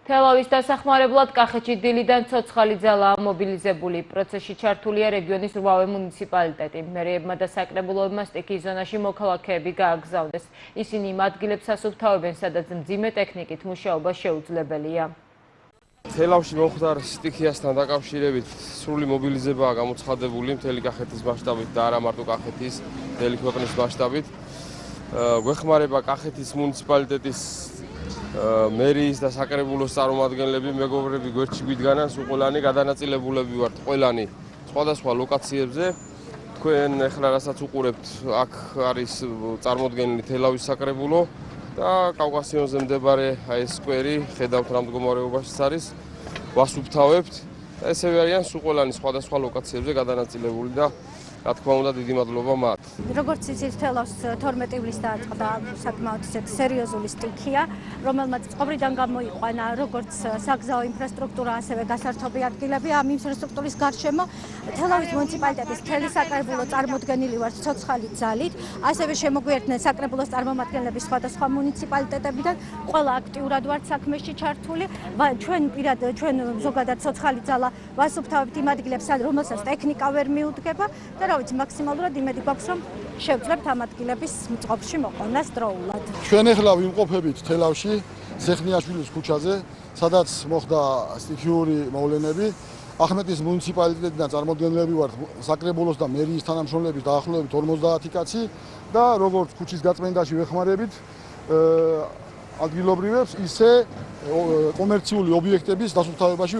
თელავის დასახმარებლად კახეთში დილიდან ცოცხალი ძალაა მობილიზებული. პროცესში ჩართულია რეგიონის 8 მუნიციპალიტეტი. მერეებმა და საკრებულოებმა სტიქიის ზონაში მოქალაქეები გააგზავნეს. ისინი იმ ადგილებს ასუფთავებენ, სადაც მძიმე ტექნიკით მუშაობა შეუძლებელია. თელავში მომხდარ სტიქიასთან დაკავშირებით სრული მობილიზებაა გამოცხადებული მთელი კახეთის მასშტაბით და არა მარტო კახეთის, მთელი ქვეყნის მასშტაბით. გვეხმარება კახეთის მუნიციპალიტეტის მერიის და საკრებულოს წარმომადგენლები, მეგობრები გვერდში გვიდგანან, სულ ყველანი გადანაწილებულები ვართ ყველანი სხვადასხვა ლოკაციებზე. თქვენ ახლა რასაც უყურებთ, აქ არის წარმოდგენილი თელავის საკრებულო და კავკასიონზე მდებარე ეს სკვერი, ხედავთ რა მდგომარეობაში არის, ვასუფთავებთ. ესევე არიან სულ ყველანი სხვადასხვა ლოკაციებზე გადანაწილებული და რა თქმა უნდა დიდი მადლობა მათ. როგორც იცით, თელავს 12 ივლისს დააწყდა საკმაოდ სერიოზული სტიქია, რომელმაც წყობრიდან გამოიყვანა როგორც საგზაო ინფრასტრუქტურა, ასევე გასართობი ადგილები. ამ ინფრასტრუქტურის გარშემო თელავის მუნიციპალიტეტის მთელი საკრებულო წარმოდგენილი ვართ ცოცხალი ძალით, ასევე შემოგვიერთდნენ საკრებულოს წარმომადგენლები სხვადასხვა მუნიციპალიტეტებიდან, ყველა აქტიურად ვართ საქმეში ჩართული. ჩვენ ზოგადად ცოცხალი ძალა ვასუფთავებთ იმ ადგილებს, რომელსაც ტექნიკა ვერ მიუდგება და რა ვიცი, მაქსიმალურად იმედი გვაქვს, რომ შევძლებთ ამ ადგილების მწყობში მოყვანას დროულად. ჩვენ ახლა ვიმყოფებით თელავში, ზეხნიაშვილის ქუჩაზე, სადაც მოხდა სტიქიური მოვლენები. ახმეტის მუნიციპალიტეტიდან წარმოდგენლები ვართ საკრებულოს და მერიის თანამშრომლების დაახლოებით 50 კაცი და როგორც ქუჩის გაწმენდაში ვეხმარებით ადგილობრივებს, ისე კომერციული ობიექტების დასუფთავებაში